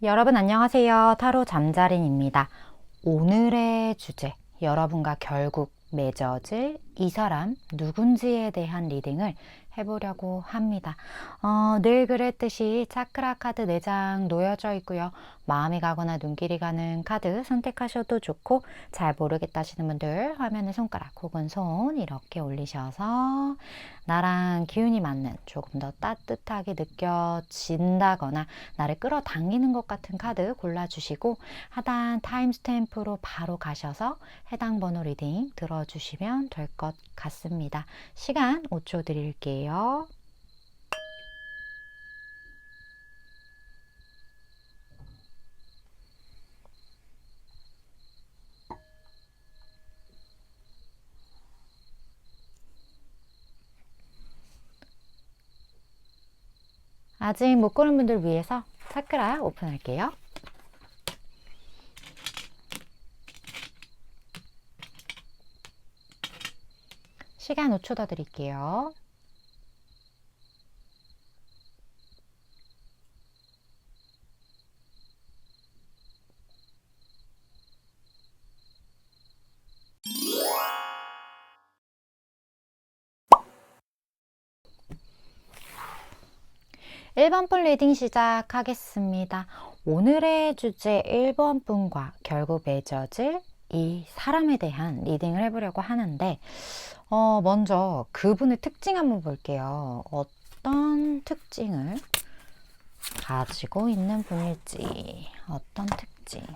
여러분 안녕하세요. 타로 잠자린입니다. 오늘의 주제, 여러분과 결국 맺어질 이 사람 누군지에 대한 리딩을 해보려고 합니다. 늘 그랬듯이 차크라 카드 4장 놓여져 있고요. 마음이 가거나 눈길이 가는 카드 선택하셔도 좋고, 잘 모르겠다 하시는 분들 화면에 손가락 혹은 손 이렇게 올리셔서 나랑 기운이 맞는, 조금 더 따뜻하게 느껴진다거나 나를 끌어당기는 것 같은 카드 골라주시고, 하단 타임스탬프로 바로 가셔서 해당 번호 리딩 들어주시면 될 것 같습니다. 시간 5초 드릴게요. 아직 못 고른 분들 위해서 차크라 오픈할게요. 시간 5초 더 드릴게요. (1번) 분 리딩 시작하겠습니다. 오늘의 주제 1번 분과 결국 맺어질 이 사람에 대한 리딩을 해보려고 하는데, 먼저 그분의 특징 한번 볼게요. 어떤 특징을 가지고 있는 분일지, 어떤 특징.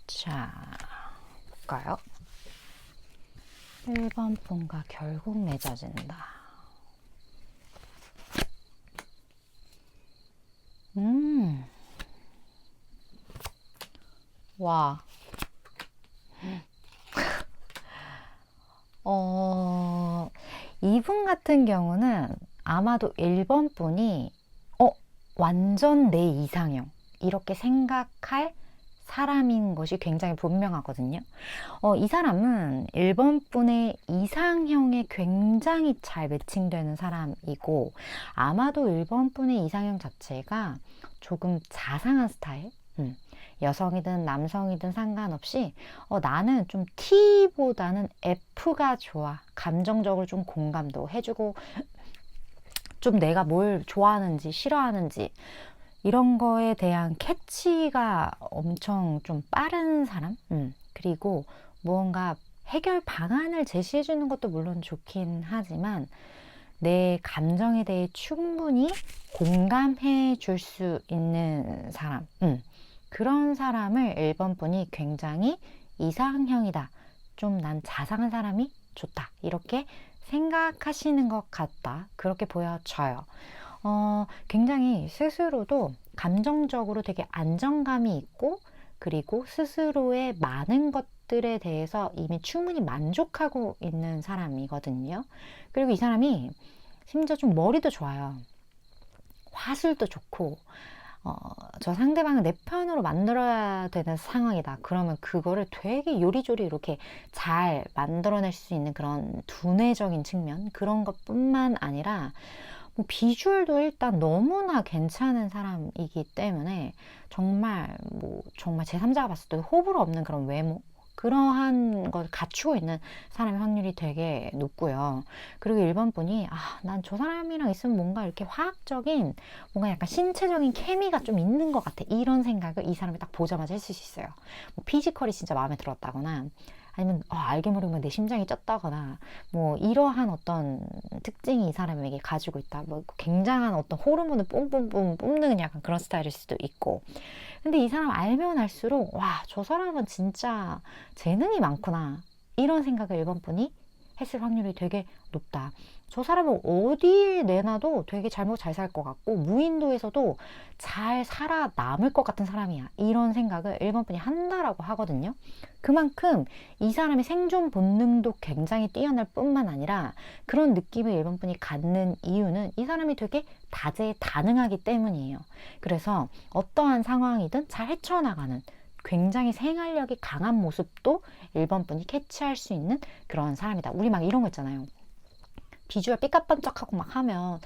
자, 볼까요? 1번 분과 결국 맺어진다. 와. 이분 같은 경우는 아마도 1번 분이 완전 내 이상형 이렇게 생각할 사람인 것이 굉장히 분명하거든요. 이 사람은 1번 분의 이상형에 굉장히 잘 매칭되는 사람이고, 아마도 1번 분의 이상형 자체가 조금 자상한 스타일, 여성이든 남성이든 상관없이 나는 좀 T보다는 F가 좋아. 감정적으로 좀 공감도 해주고, 좀 내가 뭘 좋아하는지 싫어하는지 이런 거에 대한 캐치가 엄청 좀 빠른 사람? 그리고 무언가 해결 방안을 제시해 주는 것도 물론 좋긴 하지만, 내 감정에 대해 충분히 공감해 줄 수 있는 사람. 그런 사람을 1번 분이 굉장히 이상형이다. 좀 난 자상한 사람이 좋다. 이렇게 생각하시는 것 같다. 그렇게 보여져요. 굉장히 스스로도 감정적으로 되게 안정감이 있고, 그리고 스스로의 많은 것들에 대해서 이미 충분히 만족하고 있는 사람이거든요. 그리고 이 사람이 심지어 좀 머리도 좋아요. 화술도 좋고, 저 상대방을 내 편으로 만들어야 되는 상황이다. 그러면 그거를 되게 요리조리 이렇게 잘 만들어낼 수 있는 그런 두뇌적인 측면, 그런 것뿐만 아니라 뭐 비주얼도 일단 너무나 괜찮은 사람이기 때문에 정말 제3자가 봤을 때 호불호 없는 그런 외모, 그러한 걸 갖추고 있는 사람의 확률이 되게 높고요. 그리고 1번 분이 난 저 사람이랑 있으면 뭔가 이렇게 화학적인, 뭔가 약간 신체적인 케미가 좀 있는 것 같아, 이런 생각을 이 사람이 딱 보자마자 했을 수 있어요. 뭐 피지컬이 진짜 마음에 들었다거나, 아니면 알게 모르게 내 심장이 쪘다거나, 뭐 이러한 어떤 특징이 이 사람에게 가지고 있다. 뭐 굉장한 어떤 호르몬을 뿜뿜뿜 뿜는 약간 그런 스타일일 수도 있고. 근데 이 사람 알면 알수록 저 사람은 진짜 재능이 많구나, 이런 생각을 1번 분이 했을 확률이 되게 높다. 저 사람은 어디에 내놔도 되게 잘 살 것 같고, 무인도에서도 잘 살아남을 것 같은 사람이야, 이런 생각을 1번 분이 한다라고 하거든요. 그만큼 이 사람의 생존 본능도 굉장히 뛰어날 뿐만 아니라, 그런 느낌을 1번 분이 갖는 이유는 이 사람이 되게 다재다능하기 때문이에요. 그래서 어떠한 상황이든 잘 헤쳐나가는, 굉장히 생활력이 강한 모습도 1번 분이 캐치할 수 있는 그런 사람이다. 우리 막 이런 거 있잖아요. 비주얼 삐까뻔쩍하고 막 하면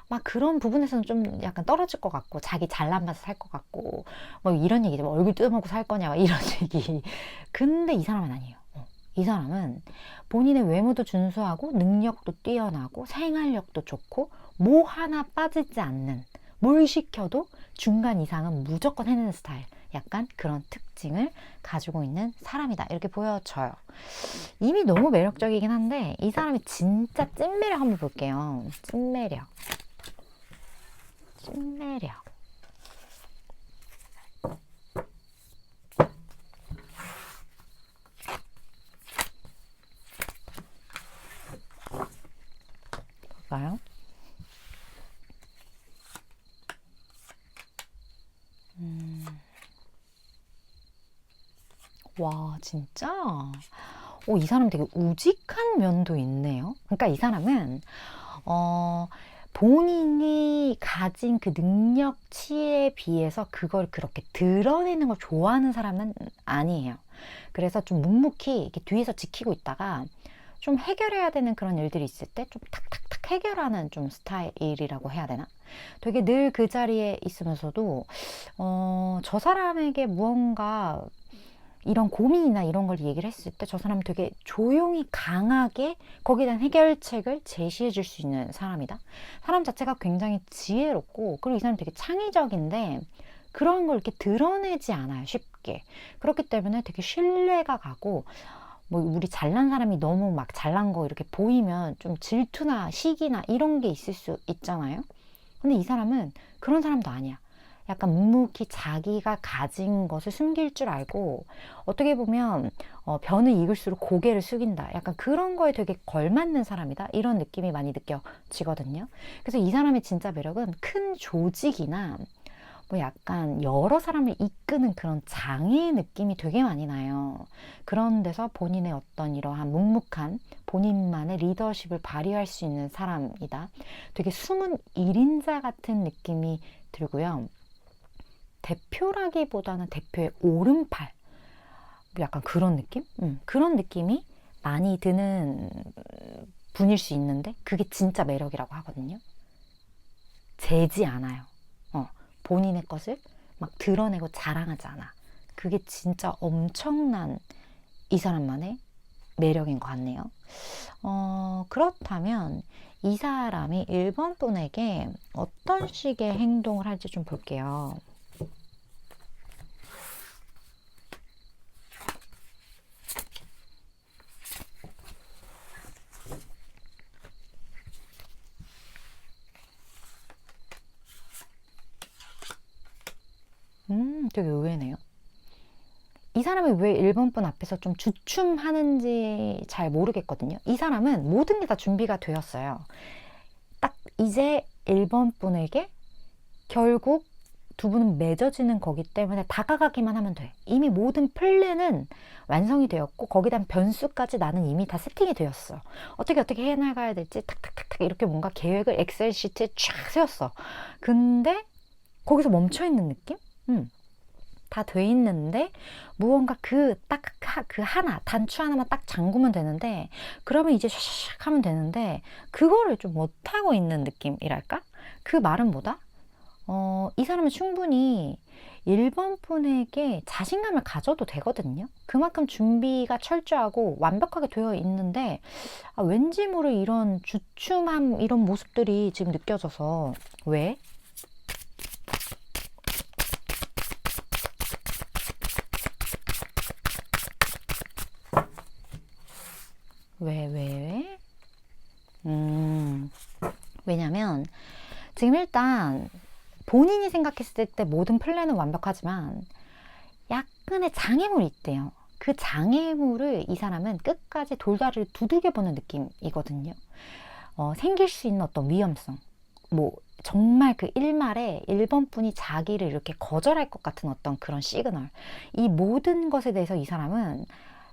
막 그런 부분에서는 좀 약간 떨어질 것 같고, 자기 잘난 맛에 살 것 같고, 뭐 이런 얘기죠. 뭐 얼굴 뜯어먹고 살 거냐, 막 이런 얘기. 근데 이 사람은 아니에요. 이 사람은 본인의 외모도 준수하고 능력도 뛰어나고 생활력도 좋고 뭐 하나 빠지지 않는, 뭘 시켜도 중간 이상은 무조건 해내는 스타일, 약간 그런 특징을 가지고 있는 사람이다, 이렇게 보여져요. 이미 너무 매력적이긴 한데 이 사람이 진짜 찐매력 한번 볼게요. 찐매력. 볼까요? 와, 진짜? 이 사람 되게 우직한 면도 있네요. 그러니까 이 사람은 본인이 가진 그 능력치에 비해서 그걸 그렇게 드러내는 걸 좋아하는 사람은 아니에요. 그래서 좀 묵묵히 이렇게 뒤에서 지키고 있다가 좀 해결해야 되는 그런 일들이 있을 때 좀 탁탁탁 해결하는 좀 스타일이라고 해야 되나? 되게 늘 그 자리에 있으면서도 저 사람에게 무언가 이런 고민이나 이런 걸 얘기를 했을 때 저 사람은 되게 조용히 강하게 거기에 대한 해결책을 제시해 줄 수 있는 사람이다. 사람 자체가 굉장히 지혜롭고, 그리고 이 사람 되게 창의적인데 그런 걸 이렇게 드러내지 않아요, 쉽게. 그렇기 때문에 되게 신뢰가 가고, 뭐 우리 잘난 사람이 너무 막 잘난 거 이렇게 보이면 좀 질투나 시기나 이런 게 있을 수 있잖아요. 근데 이 사람은 그런 사람도 아니야. 약간 묵묵히 자기가 가진 것을 숨길 줄 알고, 어떻게 보면 변을 익을수록 고개를 숙인다, 약간 그런 거에 되게 걸맞는 사람이다, 이런 느낌이 많이 느껴지거든요. 그래서 이 사람의 진짜 매력은 큰 조직이나 뭐 약간 여러 사람을 이끄는 그런 장의 느낌이 되게 많이 나요. 그런 데서 본인의 어떤 이러한 묵묵한 본인만의 리더십을 발휘할 수 있는 사람이다. 되게 숨은 1인자 같은 느낌이 들고요. 대표라기보다는 대표의 오른팔, 약간 그런 느낌? 그런 느낌이 많이 드는 분일 수 있는데 그게 진짜 매력이라고 하거든요. 재지 않아요. 본인의 것을 막 드러내고 자랑하지 않아. 그게 진짜 엄청난 이 사람만의 매력인 것 같네요. 그렇다면 이 사람이 1번 분에게 어떤 식의 행동을 할지 좀 볼게요. 되게 의외네요. 이 사람이 왜 1번 분 앞에서 좀 주춤하는지 잘 모르겠거든요. 이 사람은 모든 게 다 준비가 되었어요. 딱 이제 1번 분에게 결국 두 분은 맺어지는 거기 때문에 다가가기만 하면 돼. 이미 모든 플랜은 완성이 되었고 거기다 변수까지 나는 이미 다 세팅이 되었어. 어떻게 해나가야 될지 탁탁탁탁 이렇게 뭔가 계획을 엑셀 시트에 쫙 세웠어. 근데 거기서 멈춰있는 느낌? 다 돼 있는데 무언가 그 하나 단추 하나만 딱 잠그면 되는데, 그러면 이제 샥샥 하면 되는데 그거를 좀 못하고 있는 느낌이랄까? 그 말은 뭐다? 이 사람은 충분히 1번 분에게 자신감을 가져도 되거든요. 그만큼 준비가 철저하고 완벽하게 되어 있는데 왠지 모를 이런 주춤함, 이런 모습들이 지금 느껴져서. 왜? 왜? 왜냐면 지금 일단 본인이 생각했을 때 모든 플랜은 완벽하지만 약간의 장애물이 있대요. 그 장애물을 이 사람은 끝까지 돌다리를 두들겨보는 느낌이거든요. 생길 수 있는 어떤 위험성, 뭐 정말 그 일말에 1번 분이 자기를 이렇게 거절할 것 같은 어떤 그런 시그널, 이 모든 것에 대해서 이 사람은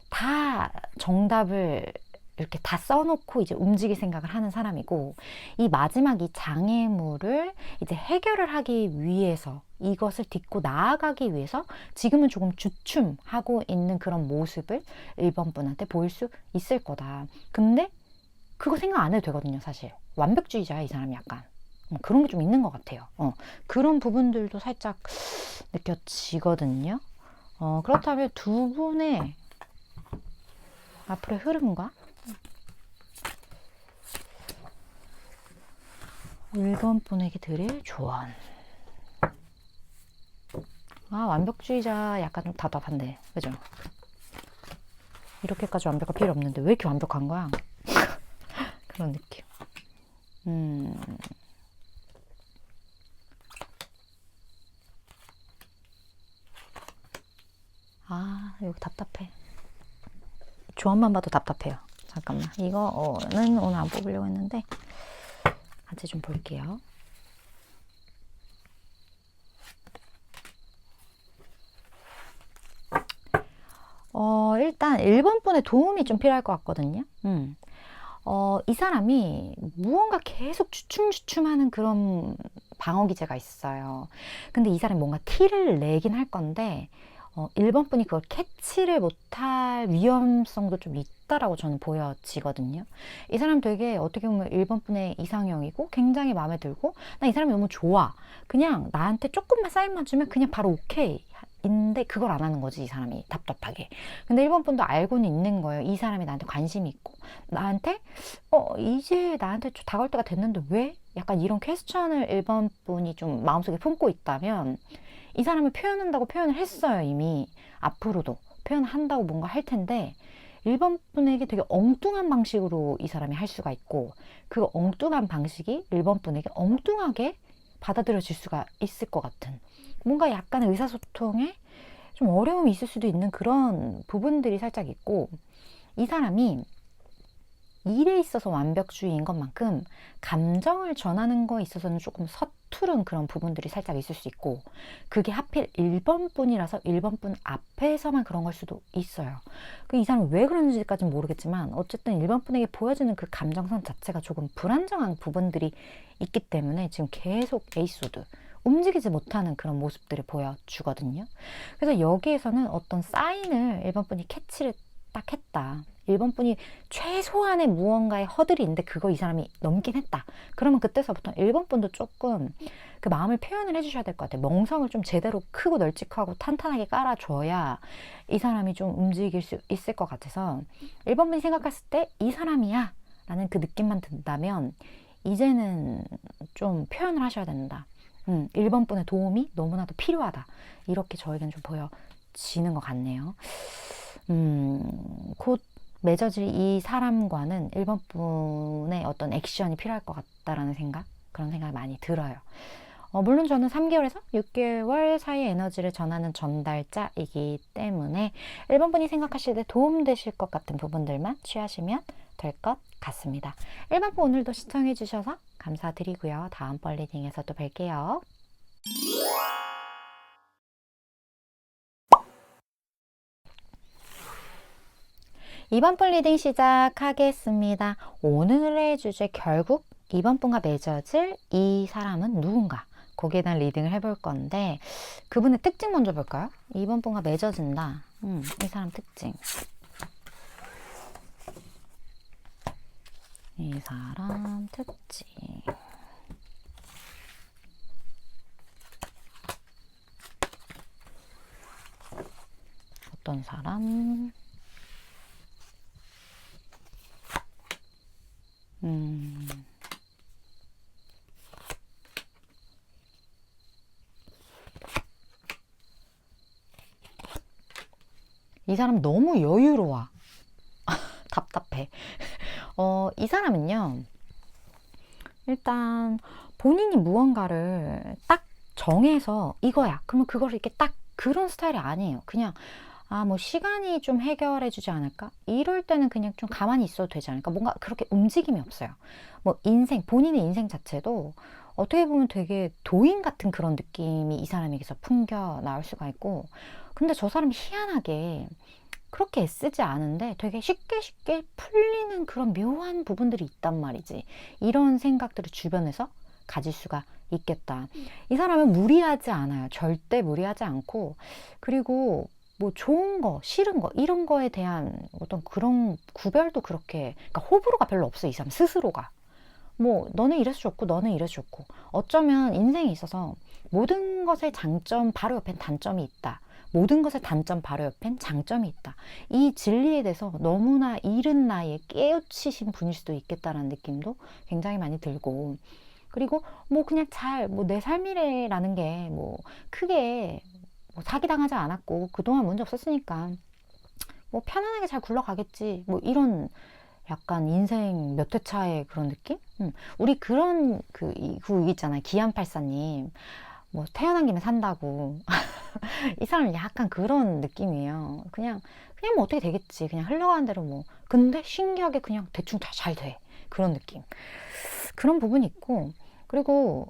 다 정답을 이렇게 다 써놓고 이제 움직일 생각을 하는 사람이고, 이 마지막 이 장애물을 이제 해결을 하기 위해서, 이것을 딛고 나아가기 위해서 지금은 조금 주춤하고 있는 그런 모습을 1번 분한테 보일 수 있을 거다. 근데 그거 생각 안 해도 되거든요, 사실. 완벽주의자야, 이 사람이 약간. 그런 게 좀 있는 것 같아요. 그런 부분들도 살짝 느껴지거든요. 그렇다면 두 분의 앞으로의 흐름과 1번 분에게 드릴 조언. 완벽주의자 약간 좀 답답한데, 그죠? 이렇게까지 완벽할 필요 없는데 왜 이렇게 완벽한 거야? 그런 느낌. 여기 답답해. 조언만 봐도 답답해요. 잠깐만. 이거는 오늘 안 뽑으려고 했는데 같이 좀 볼게요. 일단 1번 분의 도움이 좀 필요할 것 같거든요. 이 사람이 무언가 계속 주춤주춤하는 그런 방어 기제가 있어요. 근데 이 사람이 뭔가 티를 내긴 할 건데 1번 분이 그걸 캐치를 못할 위험성도 좀 있다라고 저는 보여지거든요. 이 사람 되게 어떻게 보면 1번 분의 이상형이고 굉장히 마음에 들고 나 이 사람이 너무 좋아. 그냥 나한테 조금만 사인만 주면 그냥 바로 오케이. 인데 그걸 안 하는 거지, 이 사람이 답답하게. 근데 1번 분도 알고는 있는 거예요. 이 사람이 나한테 관심이 있고 나한테 이제 나한테 좀 다가올 때가 됐는데 왜? 약간 이런 퀘스천을 1번 분이 좀 마음속에 품고 있다면 이 사람을 표현한다고 표현을 했어요, 이미. 앞으로도 표현한다고 뭔가 할 텐데 1번 분에게 되게 엉뚱한 방식으로 이 사람이 할 수가 있고 그 엉뚱한 방식이 1번 분에게 엉뚱하게 받아들여질 수가 있을 것 같은 뭔가 약간의 의사소통에 좀 어려움이 있을 수도 있는 그런 부분들이 살짝 있고 이 사람이 일에 있어서 완벽주의인 것만큼 감정을 전하는 거에 있어서는 조금 서투른 그런 부분들이 살짝 있을 수 있고 그게 하필 1번 분이라서 1번 분 앞에서만 그런 걸 수도 있어요. 이 사람이 왜 그런지까지는 모르겠지만 어쨌든 1번 분에게 보여지는 그 감정선 자체가 조금 불안정한 부분들이 있기 때문에 지금 계속 에이소드 움직이지 못하는 그런 모습들을 보여주거든요. 그래서 여기에서는 어떤 사인을 1번 분이 캐치를 딱 했다. 1번 분이 최소한의 무언가의 허들이 있는데 그거 이 사람이 넘긴 했다. 그러면 그때서부터 1번 분도 조금 그 마음을 표현을 해주셔야 될 것 같아요. 멍성을 좀 제대로 크고 널찍하고 탄탄하게 깔아줘야 이 사람이 좀 움직일 수 있을 것 같아서 1번 분이 생각했을 때 이 사람이야 라는 그 느낌만 든다면 이제는 좀 표현을 하셔야 된다. 1번 분의 도움이 너무나도 필요하다. 이렇게 저에겐 좀 보여지는 것 같네요. 곧 맺어질 이 사람과는 1번 분의 어떤 액션이 필요할 것 같다라는 생각, 그런 생각이 많이 들어요. 물론 저는 3개월에서 6개월 사이의 에너지를 전하는 전달자이기 때문에 1번 분이 생각하실 때 도움되실 것 같은 부분들만 취하시면 될 것 같습니다. 1번 분 오늘도 시청해 주셔서 감사드리고요. 다음번 리딩에서 또 뵐게요. 2번 분 리딩 시작하겠습니다. 오늘의 주제 결국 2번 분과 맺어질 이 사람은 누군가 거기에 대한 리딩을 해볼 건데 그분의 특징 먼저 볼까요? 2번 분과 맺어진다. 이 사람 특징. 이 사람 특징. 어떤 사람? 이 사람 너무 여유로워. 답답해. 이 사람은요, 일단 본인이 무언가를 딱 정해서 이거야. 그러면 그걸 이렇게 딱 그런 스타일이 아니에요. 그냥 뭐 시간이 좀 해결해 주지 않을까? 이럴 때는 그냥 좀 가만히 있어도 되지 않을까? 뭔가 그렇게 움직임이 없어요. 뭐 본인의 인생 자체도 어떻게 보면 되게 도인 같은 그런 느낌이 이 사람에게서 풍겨 나올 수가 있고 근데 저 사람이 희한하게 그렇게 애쓰지 않은데 되게 쉽게 풀리는 그런 묘한 부분들이 있단 말이지. 이런 생각들을 주변에서 가질 수가 있겠다. 이 사람은 무리하지 않아요. 절대 무리하지 않고 그리고 뭐 좋은 거, 싫은 거, 이런 거에 대한 어떤 그런 구별도 그렇게, 그러니까 호불호가 별로 없어, 이 사람 스스로가. 뭐, 너는 이래서 좋고, 너는 이래서 좋고. 어쩌면 인생에 있어서 모든 것의 장점 바로 옆엔 단점이 있다. 모든 것의 단점 바로 옆엔 장점이 있다. 이 진리에 대해서 너무나 이른 나이에 깨우치신 분일 수도 있겠다라는 느낌도 굉장히 많이 들고, 그리고 뭐 그냥 뭐 내 삶이래라는 게 뭐 크게 뭐 사기당하지 않았고 그동안 문제 없었으니까 뭐 편안하게 잘 굴러가겠지, 뭐 이런 약간 인생 몇 회 차의 그런 느낌? 우리 그런 그 있잖아요, 기안84님 뭐 태어난 김에 산다고. 이 사람은 약간 그런 느낌이에요. 그냥 뭐 어떻게 되겠지, 그냥 흘러가는 대로 뭐. 근데 신기하게 그냥 대충 다 잘 돼, 그런 느낌. 그런 부분이 있고, 그리고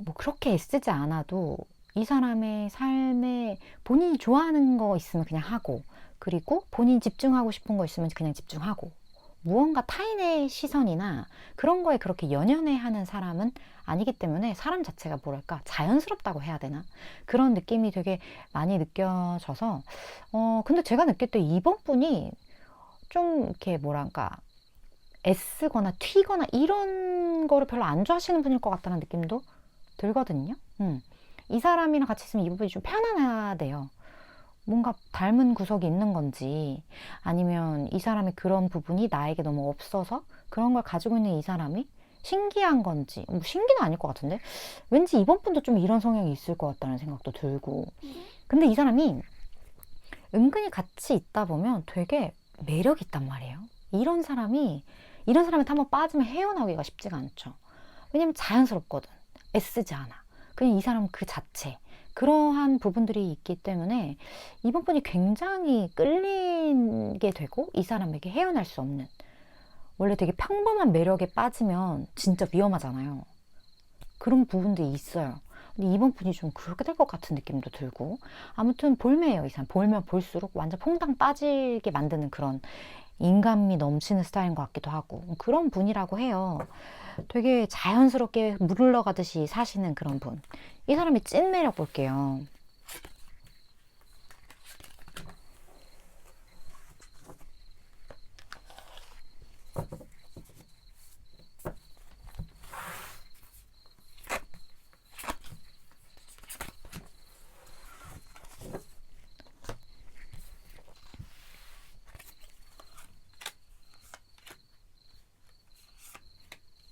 뭐 그렇게 애쓰지 않아도 이 사람의 삶에 본인이 좋아하는 거 있으면 그냥 하고, 그리고 본인이 집중하고 싶은 거 있으면 그냥 집중하고, 무언가 타인의 시선이나 그런 거에 그렇게 연연해 하는 사람은 아니기 때문에 사람 자체가 뭐랄까 자연스럽다고 해야 되나, 그런 느낌이 되게 많이 느껴져서, 근데 제가 느낄 때 이번 분이 좀 이렇게 뭐랄까 애쓰거나 튀거나 이런 거를 별로 안 좋아하시는 분일 것 같다는 느낌도 들거든요. 이 사람이랑 같이 있으면 이 부분이 좀 편안하대요. 뭔가 닮은 구석이 있는 건지, 아니면 이 사람이 그런 부분이 나에게 너무 없어서 그런 걸 가지고 있는 이 사람이 신기한 건지, 뭐 신기는 아닐 것 같은데 왠지 이번 분도 좀 이런 성향이 있을 것 같다는 생각도 들고. 근데 이 사람이 은근히 같이 있다 보면 되게 매력 있단 말이에요. 이런 사람한테 한번 빠지면 헤어나오기가 쉽지가 않죠. 왜냐면 자연스럽거든. 애쓰지 않아. 그냥 이 사람 그 자체. 그러한 부분들이 있기 때문에 이번 분이 굉장히 끌리게 되고, 이 사람에게 헤어날 수 없는, 원래 되게 평범한 매력에 빠지면 진짜 위험하잖아요. 그런 부분들이 있어요. 근데 이번 분이 좀 그렇게 될 것 같은 느낌도 들고, 아무튼 볼매예요, 이 사람. 볼면 볼수록 완전 퐁당 빠지게 만드는 그런 인간미 넘치는 스타일인 것 같기도 하고, 그런 분이라고 해요. 되게 자연스럽게 물 흘러가듯이 사시는 그런 분. 이 사람의 찐 매력 볼게요.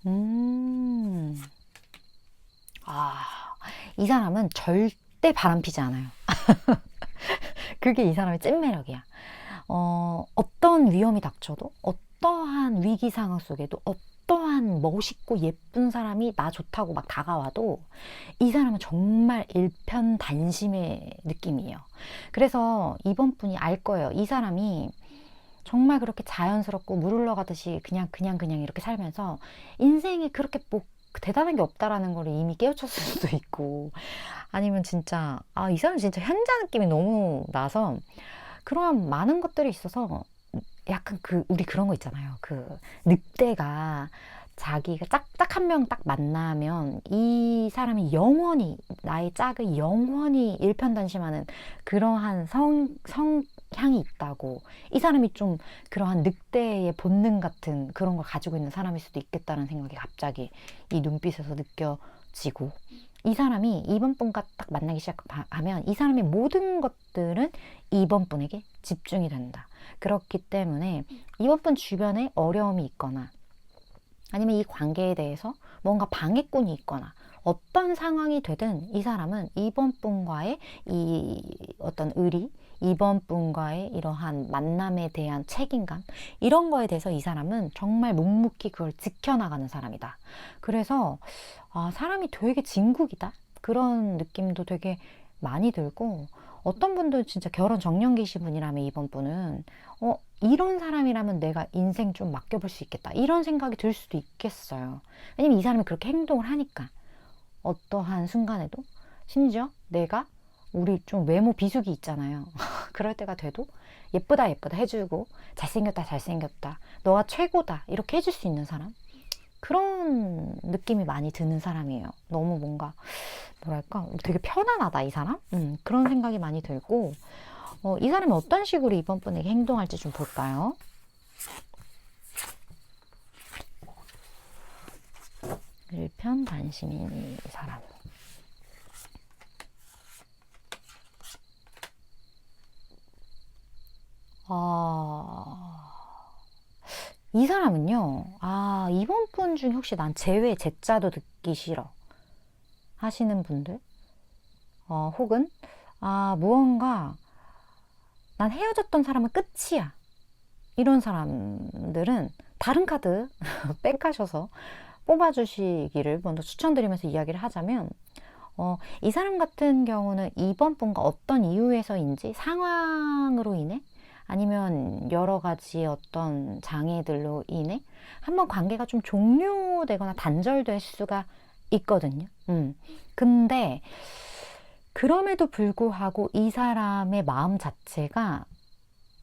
음, 아, 이 사람은 절대 바람피지 않아요. 그게 이 사람의 찐 매력이야. 어떤 위험이 닥쳐도, 어떠한 위기 상황 속에도, 어떠한 멋있고 예쁜 사람이 나 좋다고 막 다가와도 이 사람은 정말 일편단심의 느낌이에요. 그래서 이번 분이 알 거예요. 이 사람이 정말 그렇게 자연스럽고 물 흘러가듯이 그냥 이렇게 살면서 인생에 그렇게 뭐 대단한 게 없다라는 걸 이미 깨우쳤을 수도 있고, 아니면 진짜 이 사람 진짜 현자 느낌이 너무 나서 그런 많은 것들이 있어서, 약간 우리 그런 거 있잖아요. 늑대가 자기가 짝 한 명 딱 만나면 이 사람이 영원히 나의 짝을 영원히 일편단심하는 그러한 성향이 있다고. 이 사람이 좀 그러한 늑대의 본능 같은 그런 걸 가지고 있는 사람일 수도 있겠다는 생각이 갑자기 이 눈빛에서 느껴지고, 이 사람이 이번 분과 딱 만나기 시작하면 이 사람의 모든 것들은 이번 분에게 집중이 된다. 그렇기 때문에 이번 분 주변에 어려움이 있거나, 아니면 이 관계에 대해서 뭔가 방해꾼이 있거나, 어떤 상황이 되든 이 사람은 이번 분과의 이 어떤 의리, 이번 분과의 이러한 만남에 대한 책임감, 이런 거에 대해서 이 사람은 정말 묵묵히 그걸 지켜나가는 사람이다. 그래서 사람이 되게 진국이다, 그런 느낌도 되게 많이 들고, 어떤 분들 진짜 결혼 정년기시 분이라면 이번 분은 이런 사람이라면 내가 인생 좀 맡겨볼 수 있겠다, 이런 생각이 들 수도 있겠어요. 왜냐면 이 사람이 그렇게 행동을 하니까. 어떠한 순간에도, 심지어 우리 좀 외모 비수기 있잖아요. 그럴 때가 돼도 예쁘다 예쁘다 해주고, 잘생겼다 잘생겼다, 너가 최고다 이렇게 해줄 수 있는 사람, 그런 느낌이 많이 드는 사람이에요. 너무 뭔가 뭐랄까 되게 편안하다 이 사람, 그런 생각이 많이 들고, 이 사람이 어떤 식으로 이번 분에게 행동할지 좀 볼까요? 일편단심인 이 사람. 이 사람은요, 이번 분 중에 혹시 난 제외 제자도 듣기 싫어 하시는 분들, 혹은, 무언가, 난 헤어졌던 사람은 끝이야. 이런 사람들은 다른 카드 빽하셔서 뽑아주시기를 먼저 추천드리면서 이야기를 하자면, 이 사람 같은 경우는 이번 분과 어떤 이유에서인지 상황으로 인해 아니면 여러 가지 어떤 장애들로 인해 한번 관계가 좀 종료되거나 단절될 수가 있거든요. 근데 그럼에도 불구하고 이 사람의 마음 자체가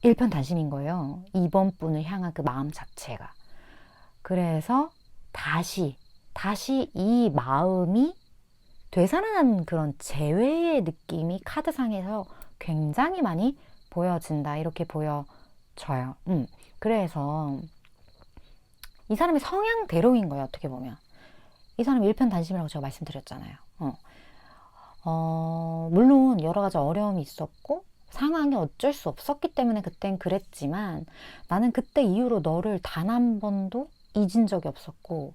일편단심인 거예요. 이번 분을 향한 그 마음 자체가. 그래서 다시 이 마음이 되살아난 그런 재회의 느낌이 카드상에서 굉장히 많이 보여진다. 이렇게 보여져요. 그래서 이 사람의 성향대로인 거예요. 어떻게 보면. 이 사람 일편단심이라고 제가 말씀드렸잖아요. 물론 여러 가지 어려움이 있었고 상황이 어쩔 수 없었기 때문에 그땐 그랬지만 나는 그때 이후로 너를 단 한 번도 잊은 적이 없었고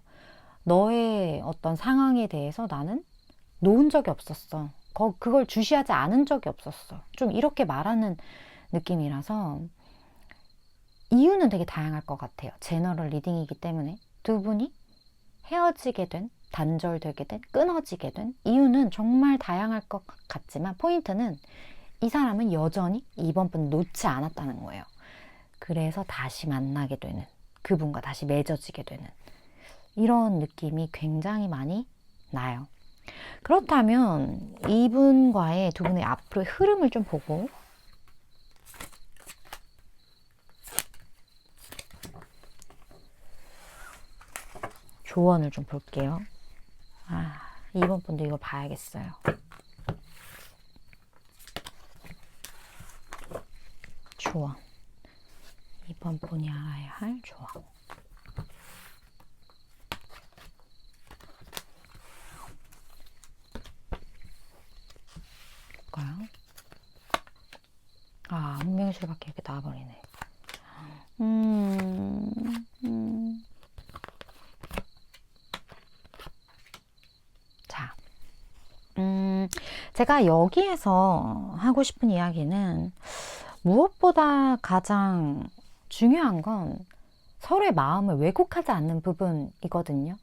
너의 어떤 상황에 대해서 나는 놓은 적이 없었어. 그걸 주시하지 않은 적이 없었어. 좀 이렇게 말하는 느낌이라서 이유는 되게 다양할 것 같아요. 제너럴 리딩이기 때문에 두 분이 헤어지게 된, 단절되게 된, 끊어지게 된 이유는 정말 다양할 것 같지만 포인트는 이 사람은 여전히 이번 분 놓지 않았다는 거예요. 그래서 다시 만나게 되는, 그분과 다시 맺어지게 되는 이런 느낌이 굉장히 많이 나요. 그렇다면 이분과의 두 분의 앞으로의 흐름을 좀 보고 조언을 좀 볼게요. 이번 분도 이거 봐야겠어요. 조언. 이번 분이 알아야 할 조언. 볼까요? 운명술밖에 이렇게 나와버리네. 자, 제가 여기에서 하고 싶은 이야기는 무엇보다 가장 중요한 건 서로의 마음을 왜곡하지 않는 부분이거든요.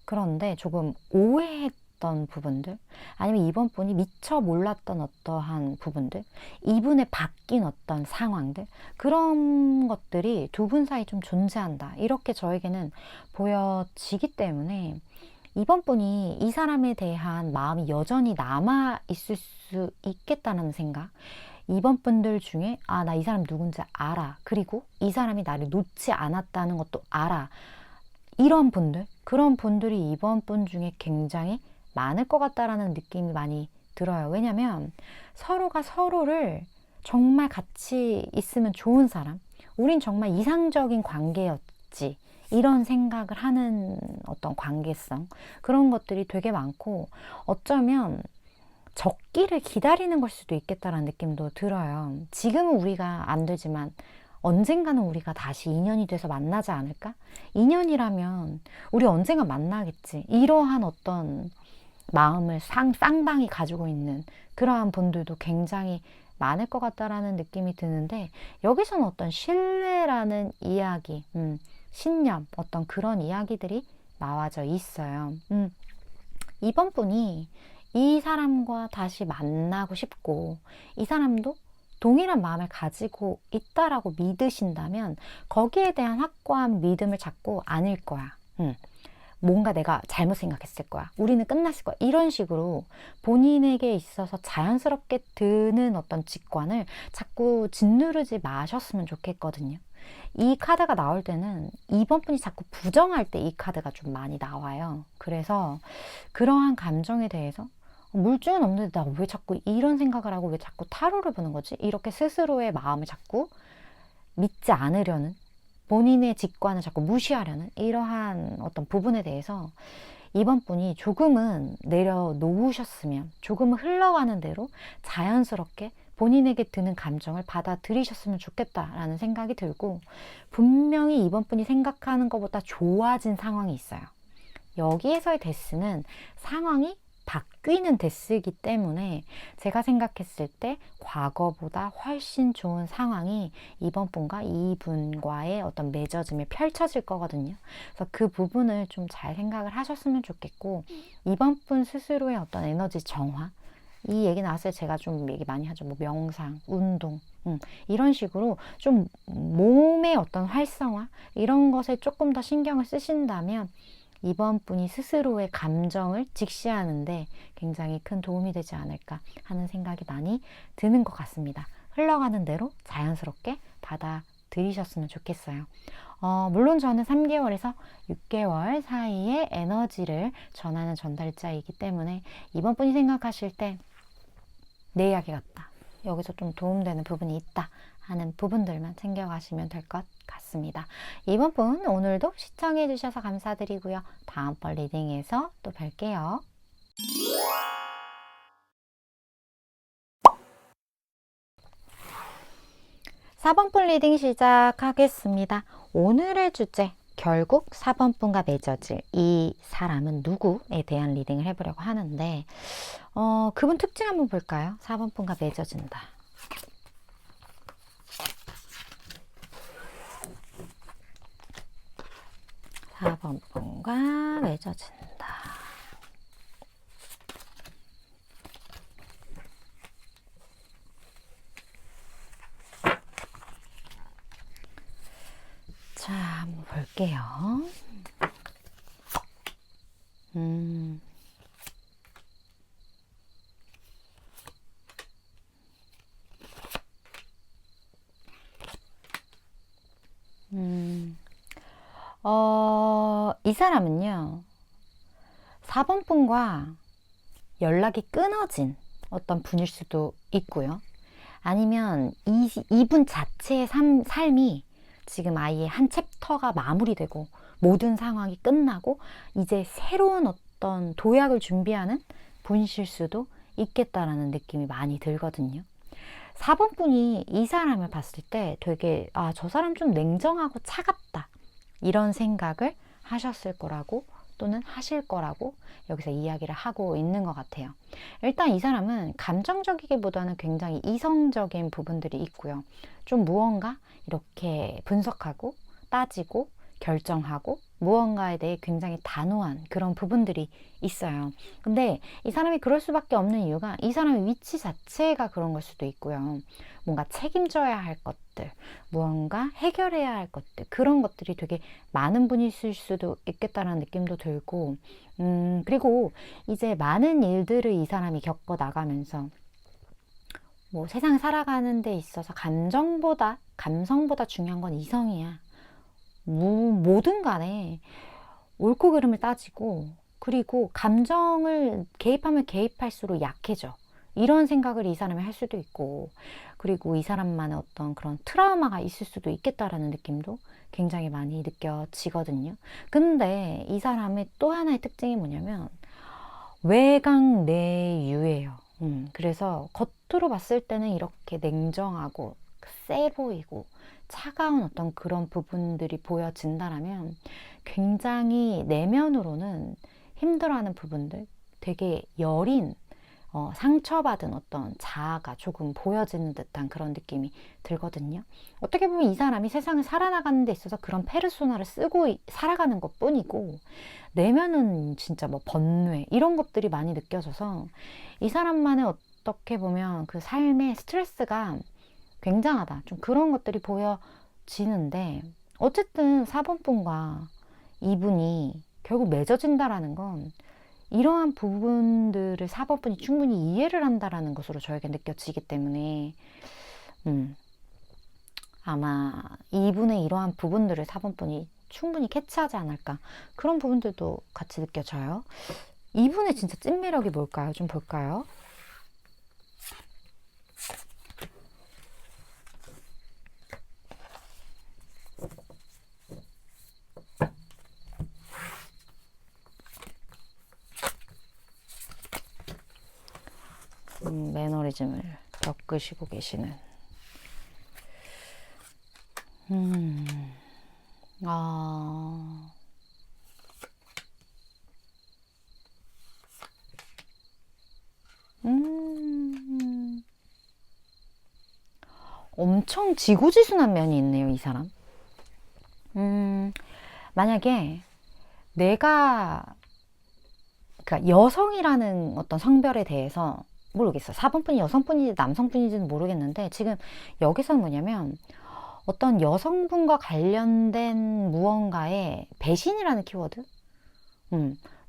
그런데 조금 오해했던 부분들, 아니면 이번 분이 미처 몰랐던 어떠한 부분들, 이분의 바뀐 어떤 상황들, 그런 것들이 두 분 사이 좀 존재한다. 이렇게 저에게는 보여지기 때문에 이번 분이 이 사람에 대한 마음이 여전히 남아있을 수 있겠다는 생각. 이번 분들 중에 나 이 사람 누군지 알아. 그리고 이 사람이 나를 놓지 않았다는 것도 알아. 이런 분들, 그런 분들이 이번 분 중에 굉장히 많을 것 같다라는 느낌이 많이 들어요. 왜냐면 서로가 서로를 정말 같이 있으면 좋은 사람, 우린 정말 이상적인 관계였지, 이런 생각을 하는 어떤 관계성, 그런 것들이 되게 많고 어쩌면 적기를 기다리는 걸 수도 있겠다라는 느낌도 들어요. 지금은 우리가 안 되지만 언젠가는 우리가 다시 인연이 돼서 만나지 않을까? 인연이라면 우리 언젠가 만나겠지. 이러한 어떤 마음을 상당히 가지고 있는 그러한 분들도 굉장히 많을 것 같다라는 느낌이 드는데, 여기서는 어떤 신뢰라는 이야기, 신념, 어떤 그런 이야기들이 나와져 있어요. 이번 분이 이 사람과 다시 만나고 싶고 이 사람도 동일한 마음을 가지고 있다라고 믿으신다면 거기에 대한 확고한 믿음을 잡고 아닐 거야. 뭔가 내가 잘못 생각했을 거야. 우리는 끝났을 거야. 이런 식으로 본인에게 있어서 자연스럽게 드는 어떤 직관을 자꾸 짓누르지 마셨으면 좋겠거든요. 이 카드가 나올 때는 이번 분이 자꾸 부정할 때 이 카드가 좀 많이 나와요. 그래서 그러한 감정에 대해서 물증은 없는데 나 왜 자꾸 이런 생각을 하고 왜 자꾸 타로를 보는 거지? 이렇게 스스로의 마음을 자꾸 믿지 않으려는, 본인의 직관을 자꾸 무시하려는 이러한 어떤 부분에 대해서 이번 분이 조금은 내려놓으셨으면, 조금은 흘러가는 대로 자연스럽게 본인에게 드는 감정을 받아들이셨으면 좋겠다라는 생각이 들고, 분명히 이번 분이 생각하는 것보다 좋아진 상황이 있어요. 여기에서의 데스는 상황이 바뀌는 데스이기 때문에 제가 생각했을 때 과거보다 훨씬 좋은 상황이 이번 분과 이분과의 어떤 맺어짐이 펼쳐질 거거든요. 그래서 그 부분을 좀 잘 생각을 하셨으면 좋겠고, 이번 분 스스로의 어떤 에너지 정화, 이 얘기 나왔을 때 제가 좀 얘기 많이 하죠. 뭐 명상, 운동, 이런 식으로 좀 몸의 어떤 활성화, 이런 것에 조금 더 신경을 쓰신다면 이번 분이 스스로의 감정을 직시하는데 굉장히 큰 도움이 되지 않을까 하는 생각이 많이 드는 것 같습니다. 흘러가는 대로 자연스럽게 받아들이셨으면 좋겠어요. 물론 저는 3개월에서 6개월 사이의 에너지를 전하는 전달자이기 때문에 이번 분이 생각하실 때 내 이야기 같다, 여기서 좀 도움되는 부분이 있다 하는 부분들만 챙겨가시면 될 것 같습니다. 이번 분 오늘도 시청해 주셔서 감사드리고요. 다음번 리딩에서 또 뵐게요. 4번분 리딩 시작하겠습니다. 오늘의 주제, 결국 4번분과 맺어질 이 사람은 누구에 대한 리딩을 해보려고 하는데, 그분 특징 한번 볼까요? 4번분과 맺어진다. 사번분과 맺어진다. 자, 한번 볼게요. 이 사람은요, 4번분과 연락이 끊어진 어떤 분일 수도 있고요. 아니면 이분 자체의 삶이 지금 아예 한 챕터가 마무리되고 모든 상황이 끝나고 이제 새로운 어떤 도약을 준비하는 분이실 수도 있겠다라는 느낌이 많이 들거든요. 4번 분이 이 사람을 봤을 때 되게 저 사람 좀 냉정하고 차갑다, 이런 생각을 하셨을 거라고, 또는 하실 거라고 여기서 이야기를 하고 있는 것 같아요. 일단 이 사람은 감정적이기보다는 굉장히 이성적인 부분들이 있고요. 좀 무언가 이렇게 분석하고 따지고 결정하고 무언가에 대해 굉장히 단호한 그런 부분들이 있어요. 근데 이 사람이 그럴 수밖에 없는 이유가 이 사람의 위치 자체가 그런 걸 수도 있고요. 뭔가 책임져야 할 것들, 무언가 해결해야 할 것들, 그런 것들이 되게 많은 분이 있을 수도 있겠다라는 느낌도 들고, 그리고 이제 많은 일들을 이 사람이 겪어 나가면서 뭐 세상 살아가는 데 있어서 감성보다 중요한 건 이성이야. 뭐든 간에 옳고 그름을 따지고, 그리고 감정을 개입하면 개입할수록 약해져, 이런 생각을 이 사람이 할 수도 있고, 그리고 이 사람만의 어떤 그런 트라우마가 있을 수도 있겠다라는 느낌도 굉장히 많이 느껴지거든요. 근데 이 사람의 또 하나의 특징이 뭐냐면 외강내유예요. 그래서 겉으로 봤을 때는 이렇게 냉정하고 세 보이고 차가운 어떤 그런 부분들이 보여진다라면, 굉장히 내면으로는 힘들어하는 부분들, 되게 여린 상처받은 어떤 자아가 조금 보여지는 듯한 그런 느낌이 들거든요. 어떻게 보면 이 사람이 세상을 살아나가는 데 있어서 그런 페르소나를 쓰고 살아가는 것 뿐이고, 내면은 진짜 뭐 번뇌 이런 것들이 많이 느껴져서 이 사람만의 어떻게 보면 그 삶의 스트레스가 굉장하다, 좀 그런 것들이 보여지는데, 어쨌든 4번분과 이분이 결국 맺어진다라는 건 이러한 부분들을 4번분이 충분히 이해를 한다라는 것으로 저에게 느껴지기 때문에 아마 이분의 이러한 부분들을 4번분이 충분히 캐치하지 않을까, 그런 부분들도 같이 느껴져요. 이분의 진짜 찐 매력이 뭘까요? 좀 볼까요? 매너리즘을 겪으시고 계시는. 아, 엄청 지고지순한 면이 있네요, 이 사람. 만약에 내가, 그러니까 여성이라는 어떤 성별에 대해서 모르겠어. 4번분이 여성분인지 남성분인지는 모르겠는데, 지금 여기서는 뭐냐면, 어떤 여성분과 관련된 무언가의 배신이라는 키워드?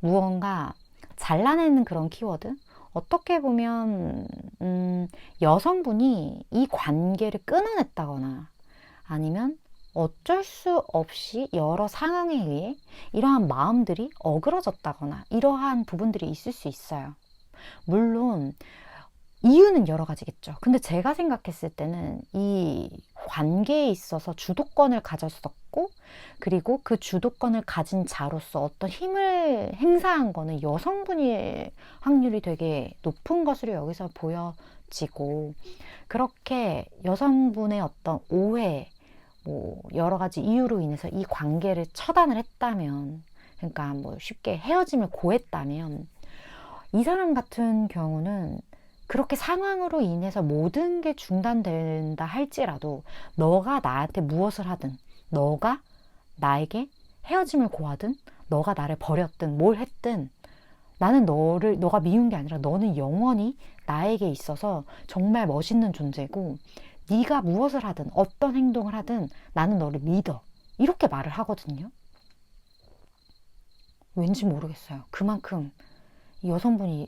무언가 잘라내는 그런 키워드? 어떻게 보면, 여성분이 이 관계를 끊어냈다거나, 아니면 어쩔 수 없이 여러 상황에 의해 이러한 마음들이 어그러졌다거나 이러한 부분들이 있을 수 있어요. 물론 이유는 여러 가지겠죠. 근데 제가 생각했을 때는 이 관계에 있어서 주도권을 가졌었고, 그리고 그 주도권을 가진 자로서 어떤 힘을 행사한 거는 여성분일 확률이 되게 높은 것으로 여기서 보여지고, 그렇게 여성분의 어떤 오해, 뭐 여러 가지 이유로 인해서 이 관계를 처단을 했다면, 그러니까 뭐 쉽게 헤어짐을 고했다면, 이 사람 같은 경우는 그렇게 상황으로 인해서 모든 게 중단된다 할지라도, 너가 나한테 무엇을 하든, 너가 나에게 헤어짐을 고하든, 너가 나를 버렸든 뭘 했든, 나는 너가 미운 게 아니라 너는 영원히 나에게 있어서 정말 멋있는 존재고, 네가 무엇을 하든 어떤 행동을 하든 나는 너를 믿어, 이렇게 말을 하거든요. 왠지 모르겠어요. 그만큼 이 여성분이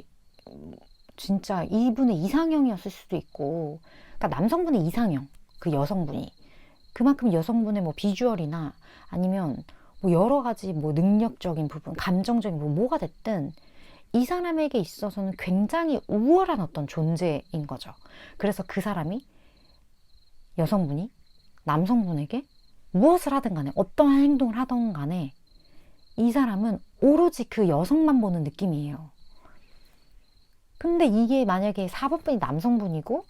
진짜 이분의 이상형이었을 수도 있고, 그러니까 남성분의 이상형, 그 여성분이 그만큼 여성분의 뭐 비주얼이나 아니면 뭐 여러 가지 뭐 능력적인 부분, 감정적인 부분, 뭐가 됐든 이 사람에게 있어서는 굉장히 우월한 어떤 존재인 거죠. 그래서 그 사람이, 여성분이 남성분에게 무엇을 하든 간에, 어떠한 행동을 하든 간에 이 사람은 오로지 그 여성만 보는 느낌이에요. 근데 이게 만약에 4번분이 남성분이고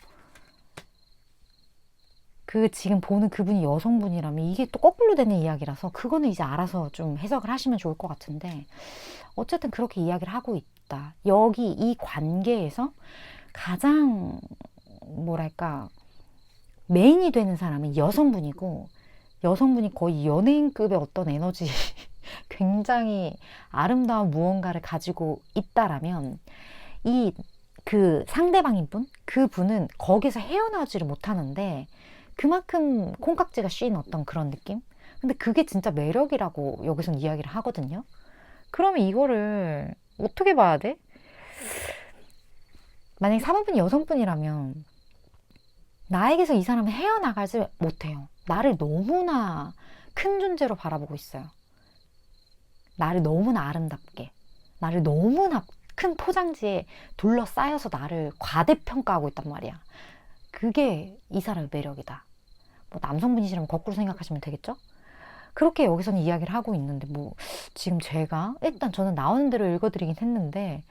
그 지금 보는 그분이 여성분이라면 이게 또 거꾸로 되는 이야기라서, 그거는 이제 알아서 좀 해석을 하시면 좋을 것 같은데, 어쨌든 그렇게 이야기를 하고 있다. 여기 이 관계에서 가장 뭐랄까 메인이 되는 사람은 여성분이고, 여성분이 거의 연예인급의 어떤 에너지 굉장히 아름다운 무언가를 가지고 있다라면, 이 그 상대방인 분, 그 분은 거기서 헤어나오지를 못하는데 그만큼 콩깍지가 씌인 어떤 그런 느낌? 근데 그게 진짜 매력이라고 여기선 이야기를 하거든요. 그러면 이거를 어떻게 봐야 돼? 만약에 4번분이 여성분이라면 나에게서 이 사람은 헤어나가지 못해요. 나를 너무나 큰 존재로 바라보고 있어요. 나를 너무나 아름답게, 나를 너무나 큰 포장지에 둘러싸여서 나를 과대평가하고 있단 말이야. 그게 이 사람의 매력이다. 뭐 남성분이시라면 거꾸로 생각하시면 되겠죠? 그렇게 여기서는 이야기를 하고 있는데, 뭐 지금 제가 일단 저는 나오는 대로 읽어드리긴 했는데,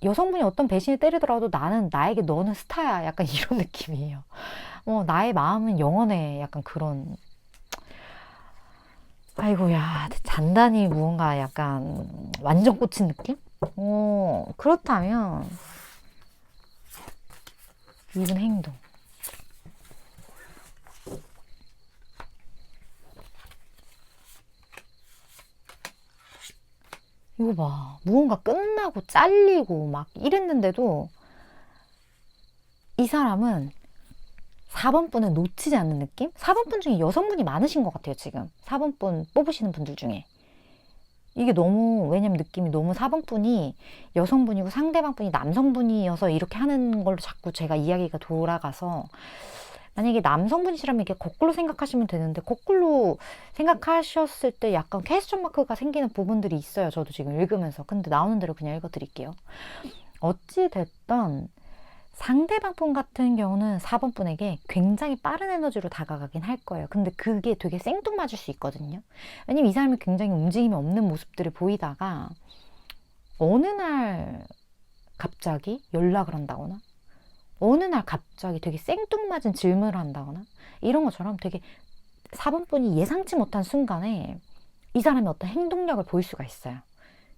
여성분이 어떤 배신을 때리더라도 나는, 나에게 너는 스타야, 약간 이런 느낌이에요. 나의 마음은 영원해, 약간 그런. 아이고야, 잔단히 무언가 약간 완전 꽂힌 느낌? 그렇다면 이분 행동. 이거 봐. 무언가 끝나고 잘리고 막 이랬는데도 이 사람은 4번분을 놓치지 않는 느낌? 4번분 중에 여성분이 많으신 것 같아요, 지금. 4번분 뽑으시는 분들 중에. 이게 너무, 왜냐면 느낌이 너무 4번분이 여성분이고 상대방분이 남성분이어서 이렇게 하는 걸로 자꾸 제가 이야기가 돌아가서, 만약에 남성분이시라면 이게 거꾸로 생각하시면 되는데, 거꾸로 생각하셨을 때 약간 퀘스천 마크가 생기는 부분들이 있어요. 저도 지금 읽으면서. 근데 나오는 대로 그냥 읽어드릴게요. 어찌됐든 상대방 분 같은 경우는 4번 분에게 굉장히 빠른 에너지로 다가가긴 할 거예요. 근데 그게 되게 생뚱맞을 수 있거든요. 왜냐면 이 사람이 굉장히 움직임이 없는 모습들을 보이다가 어느 날 갑자기 연락을 한다거나, 어느 날 갑자기 되게 생뚱맞은 질문을 한다거나, 이런 것처럼 되게 4번 분이 예상치 못한 순간에 이 사람이 어떤 행동력을 보일 수가 있어요.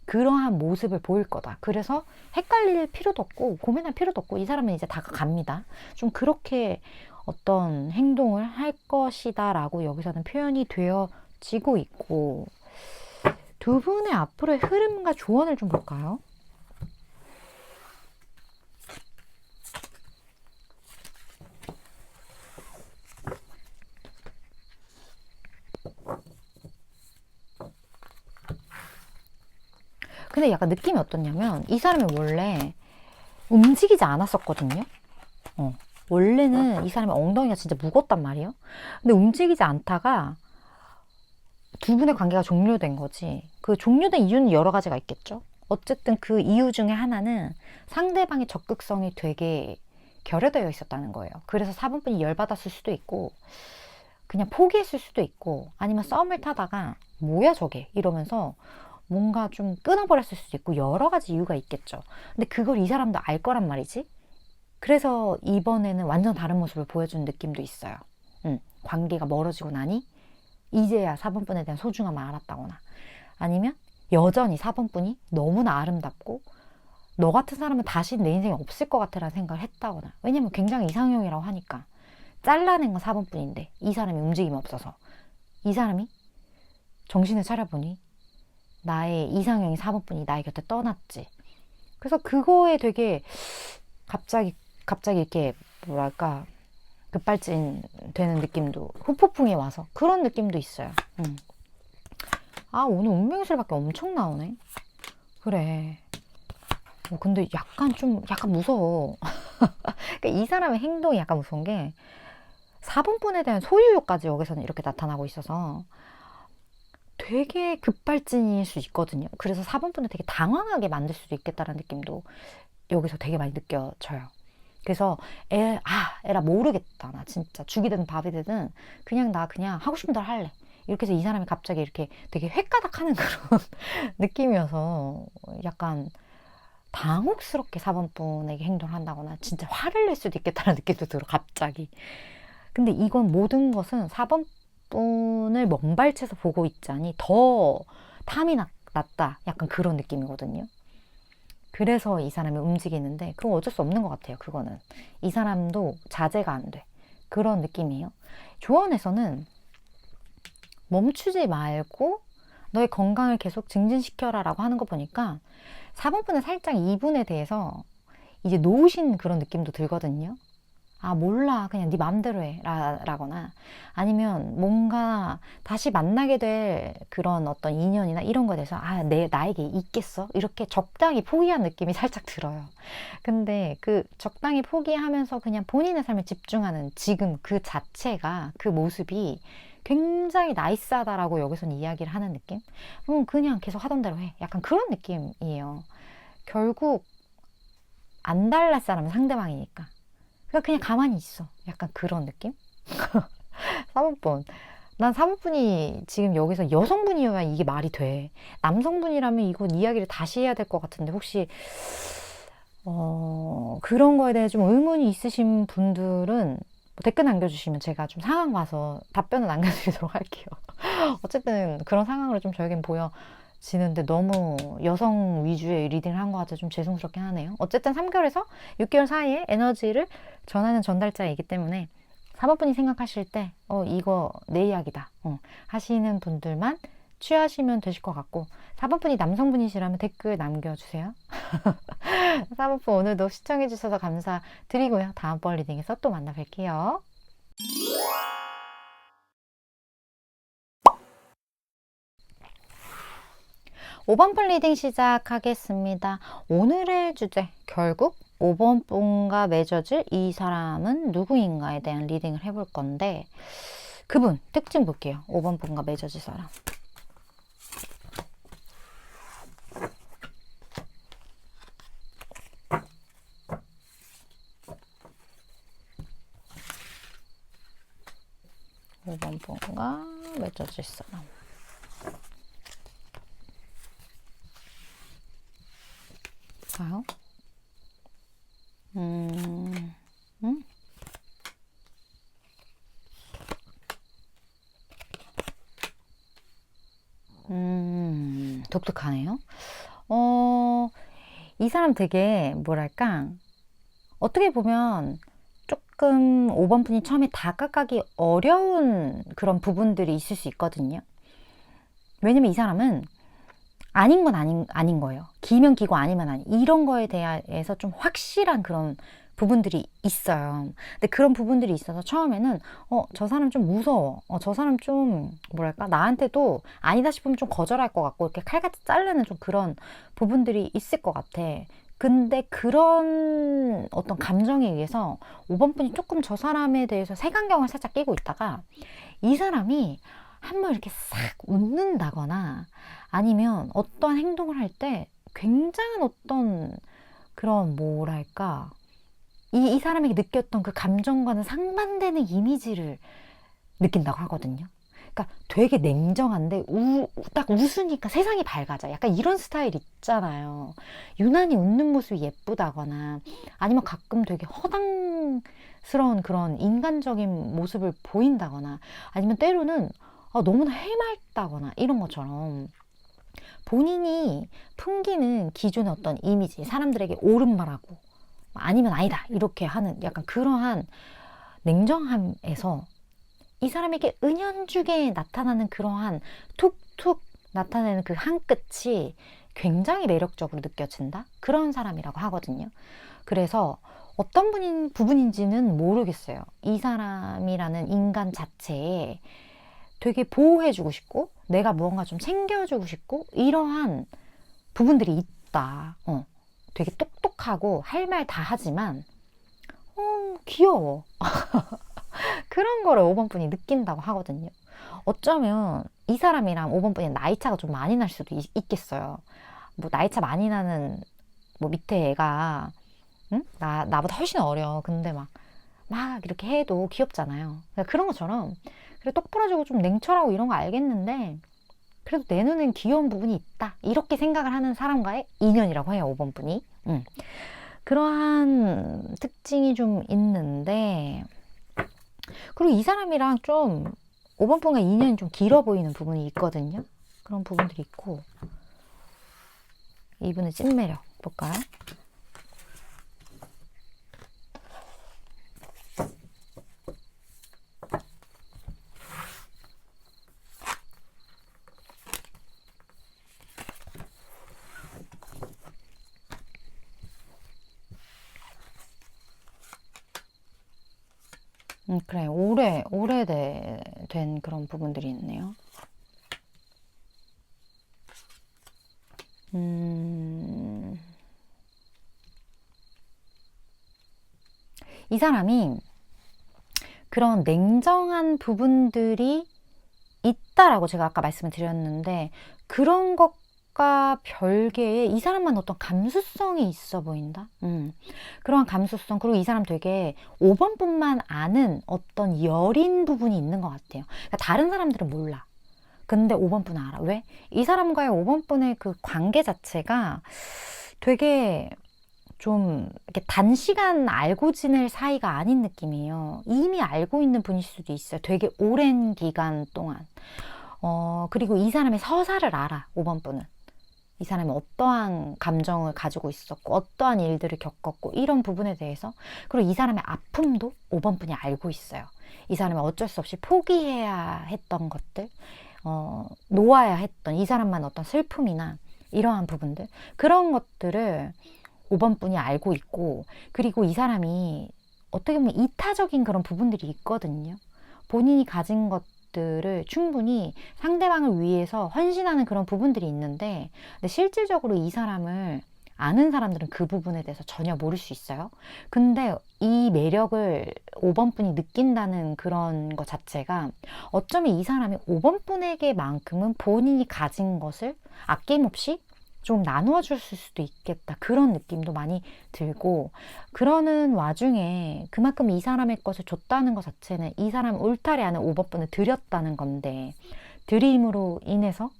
그러한 모습을 보일 거다. 그래서 헷갈릴 필요도 없고 고민할 필요도 없고 이 사람은 이제 다가갑니다. 좀 그렇게 어떤 행동을 할 것이다 라고 여기서는 표현이 되어지고 있고, 두 분의 앞으로의 흐름과 조언을 좀 볼까요? 근데 약간 느낌이 어떻냐면 이 사람이 원래 움직이지 않았었거든요. 원래는 이 사람의 엉덩이가 진짜 무겁단 말이에요. 근데 움직이지 않다가 두 분의 관계가 종료된 거지. 그 종료된 이유는 여러 가지가 있겠죠. 어쨌든 그 이유 중에 하나는 상대방의 적극성이 되게 결여되어 있었다는 거예요. 그래서 4번 분이 열받았을 수도 있고 그냥 포기했을 수도 있고, 아니면 썸을 타다가 뭐야 저게 이러면서 뭔가 좀 끊어버렸을 수도 있고, 여러 가지 이유가 있겠죠. 근데 그걸 이 사람도 알 거란 말이지. 그래서 이번에는 완전 다른 모습을 보여주는 느낌도 있어요. 관계가 멀어지고 나니 이제야 4번 분에 대한 소중함을 알았다거나, 아니면 여전히 4번 분이 너무나 아름답고 너 같은 사람은 다시 내 인생에 없을 것 같아 라는 생각을 했다거나. 왜냐면 굉장히 이상형이라고 하니까. 잘라낸 건 4번 분인데 이 사람이 움직임이 없어서 이 사람이 정신을 차려보니 나의 이상형이 4번 분이 나의 곁에 떠났지. 그래서 그거에 되게 갑자기 이렇게 뭐랄까 급발진 되는 느낌도, 후폭풍이 와서 그런 느낌도 있어요. 아, 오늘 운명술밖에 엄청 나오네. 그래. 근데 약간 무서워. 그러니까 이 사람의 행동이 약간 무서운 게 4번 분에 대한 소유욕까지 여기서는 이렇게 나타나고 있어서 되게 급발진일 수 있거든요. 그래서 4번 분을 되게 당황하게 만들 수도 있겠다는 느낌도 여기서 되게 많이 느껴져요. 그래서 에라 모르겠다. 나 진짜 죽이 되든 밥이 되든 그냥 나 그냥 하고 싶은 대로 할래. 이렇게 해서 이 사람이 갑자기 이렇게 되게 획가닥하는 그런 느낌이어서 약간 당혹스럽게 4번 분에게 행동을 한다거나 진짜 화를 낼 수도 있겠다는 느낌도 들어 갑자기. 근데 이건 모든 것은 4번 분을 먼발치에서 보고 있자니 더 탐이 났다. 약간 그런 느낌이거든요. 그래서 이 사람이 움직이는데 그건 어쩔 수 없는 것 같아요. 그거는 이 사람도 자제가 안 돼. 그런 느낌이에요. 조언에서는 멈추지 말고 너의 건강을 계속 증진시켜라 라고 하는 거 보니까 4번 분은 살짝 2분에 대해서 이제 놓으신 그런 느낌도 들거든요. 아, 몰라. 그냥 네 맘대로 해. 라거나 아니면 뭔가 다시 만나게 될 그런 어떤 인연이나 이런 거에 대해서 나에게 있겠어? 이렇게 적당히 포기한 느낌이 살짝 들어요. 근데 그 적당히 포기하면서 그냥 본인의 삶에 집중하는 지금 그 자체가, 그 모습이 굉장히 나이스하다라고 여기서는 이야기를 하는 느낌? 그냥 계속 하던 대로 해. 약간 그런 느낌이에요. 결국 안 달랄 사람은 상대방이니까. 그냥 가만히 있어. 약간 그런 느낌? 4번분. 난 4번분이 지금 여기서 여성분이어야 이게 말이 돼. 남성분이라면 이거 이야기를 다시 해야 될 것 같은데, 혹시 그런 거에 대해 좀 의문이 있으신 분들은 뭐 댓글 남겨주시면 제가 좀 상황 봐서 답변을 남겨드리도록 할게요. 어쨌든 그런 상황으로 좀 저에겐 보여지는데 너무 여성 위주의 리딩을 한 것 같아서 좀 죄송스럽긴 하네요. 어쨌든 3개월에서 6개월 사이에 에너지를 전하는 전달자이기 때문에 4번분이 생각하실 때 이거 내 이야기다 하시는 분들만 취하시면 되실 것 같고, 4번분이 남성분이시라면 댓글 남겨주세요. 4번분 오늘도 시청해주셔서 감사드리고요. 다음번 리딩에서 또 만나 뵐게요. 5번분 리딩 시작하겠습니다. 오늘의 주제, 결국 5번 분과 맺어질 이 사람은 누구인가에 대한 리딩을 해볼 건데, 그분 특징 볼게요. 5번 분과 맺어질 사람. 오 번 분과 맺어질 사람. 봐요. 독특하네요. 이 사람 되게 뭐랄까, 어떻게 보면 조금 5번 분이 처음에 다가가기 어려운 그런 부분들이 있을 수 있거든요. 왜냐면 이 사람은 아닌 건 아닌 거예요. 기면 기고 아니면 아니. 이런 거에 대해서 좀 확실한 그런 부분들이 있어요. 근데 그런 부분들이 있어서 처음에는 저 사람 좀 무서워. 저 사람 좀 뭐랄까, 나한테도 아니다 싶으면 좀 거절할 것 같고 이렇게 칼같이 자르는 좀 그런 부분들이 있을 것 같아. 근데 그런 어떤 감정에 의해서 5번 분이 조금 저 사람에 대해서 색안경을 살짝 끼고 있다가 이 사람이 한번 이렇게 싹 웃는다거나 아니면 어떠한 행동을 할 때 굉장한 어떤 그런 뭐랄까, 이 사람에게 느꼈던 그 감정과는 상반되는 이미지를 느낀다고 하거든요. 그러니까 되게 냉정한데 딱 웃으니까 세상이 밝아져. 약간 이런 스타일 있잖아요. 유난히 웃는 모습이 예쁘다거나 아니면 가끔 되게 허당스러운 그런 인간적인 모습을 보인다거나 아니면 때로는 너무나 해맑다거나 이런 것처럼 본인이 풍기는 기존의 어떤 이미지, 사람들에게 옳은 말하고 아니면 아니다 이렇게 하는 약간 그러한 냉정함에서 이 사람에게 은연중에 나타나는 그러한 툭툭 나타내는 그 한 끝이 굉장히 매력적으로 느껴진다? 그런 사람이라고 하거든요. 그래서 어떤 부분인지는 모르겠어요. 이 사람이라는 인간 자체에 되게 보호해주고 싶고 내가 무언가 좀 챙겨주고 싶고 이러한 부분들이 있다. 되게 똑똑하고 할 말 다 하지만 귀여워. 그런 거를 5번 분이 느낀다고 하거든요. 어쩌면 이 사람이랑 5번 분이 나이 차가 좀 많이 날 수도 있겠어요. 뭐 나이 차 많이 나는 뭐 밑에 애가 나보다 훨씬 어려. 근데 막 이렇게 해도 귀엽잖아요. 그러니까 그런 것처럼 그래 똑부러지고 좀 냉철하고 이런 거 알겠는데 그래도 내 눈엔 귀여운 부분이 있다. 이렇게 생각을 하는 사람과의 인연이라고 해요. 5번 분이. 그러한 특징이 좀 있는데 그리고 이 사람이랑 좀 5번 분과 인연이 좀 길어 보이는 부분이 있거든요. 그런 부분들이 있고 이분의 찐매력 볼까요? 그래. 오래된 그런 부분들이 있네요. 이 사람이 그런 냉정한 부분들이 있다라고 제가 아까 말씀을 드렸는데 그런 것과 별개의 이 사람만 어떤 감수성이 있어 보인다. 그러한 감수성. 그리고 이 사람 되게 5번 분만 아는 어떤 여린 부분이 있는 것 같아요. 그러니까 다른 사람들은 몰라. 근데 5번 분은 알아. 왜? 이 사람과의 5번 분의 그 관계 자체가 되게 좀 이렇게 단시간 알고 지낼 사이가 아닌 느낌이에요. 이미 알고 있는 분일 수도 있어요. 되게 오랜 기간 동안. 그리고 이 사람의 서사를 알아. 5번 분은. 이 사람이 어떠한 감정을 가지고 있었고 어떠한 일들을 겪었고 이런 부분에 대해서 그리고 이 사람의 아픔도 5번 분이 알고 있어요. 이 사람이 어쩔 수 없이 포기해야 했던 것들 놓아야 했던 이 사람만 어떤 슬픔이나 이러한 부분들 그런 것들을 5번 분이 알고 있고 그리고 이 사람이 어떻게 보면 이타적인 그런 부분들이 있거든요. 본인이 가진 것들을 충분히 상대방을 위해서 헌신하는 그런 부분들이 있는데 근데 실질적으로 이 사람을 아는 사람들은 그 부분에 대해서 전혀 모를 수 있어요. 근데 이 매력을 5번 분이 느낀다는 그런 것 자체가 어쩌면 이 사람이 5번 분에게만큼은 본인이 가진 것을 아낌없이 좀 나누어 줄 수도 있겠다. 그런 느낌도 많이 들고, 그러는 와중에 그만큼 이 사람의 것을 줬다는 것 자체는 이 사람 울타리 안에 5번 분을 들였다는 건데, 들임으로 인해서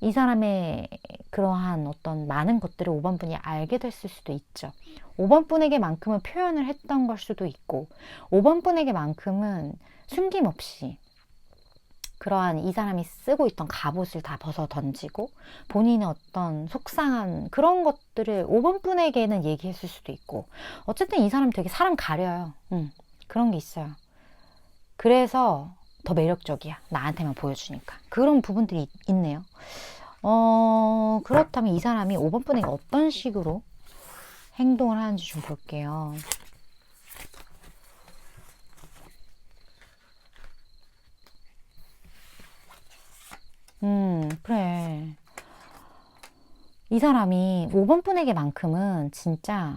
이 사람의 그러한 어떤 많은 것들을 5번 분이 알게 됐을 수도 있죠. 5번 분에게만큼은 표현을 했던 걸 수도 있고, 5번 분에게만큼은 숨김없이 그러한 이 사람이 쓰고 있던 갑옷을 다 벗어 던지고 본인의 어떤 속상한 그런 것들을 5번 분에게는 얘기했을 수도 있고, 어쨌든 이 사람 되게 사람 가려요. 그런 게 있어요. 그래서 더 매력적이야. 나한테만 보여주니까. 그런 부분들이 있네요. 그렇다면 이 사람이 5번 분에게 어떤 식으로 행동을 하는지 좀 볼게요. 그래. 이 사람이 5번 분에게만큼은 진짜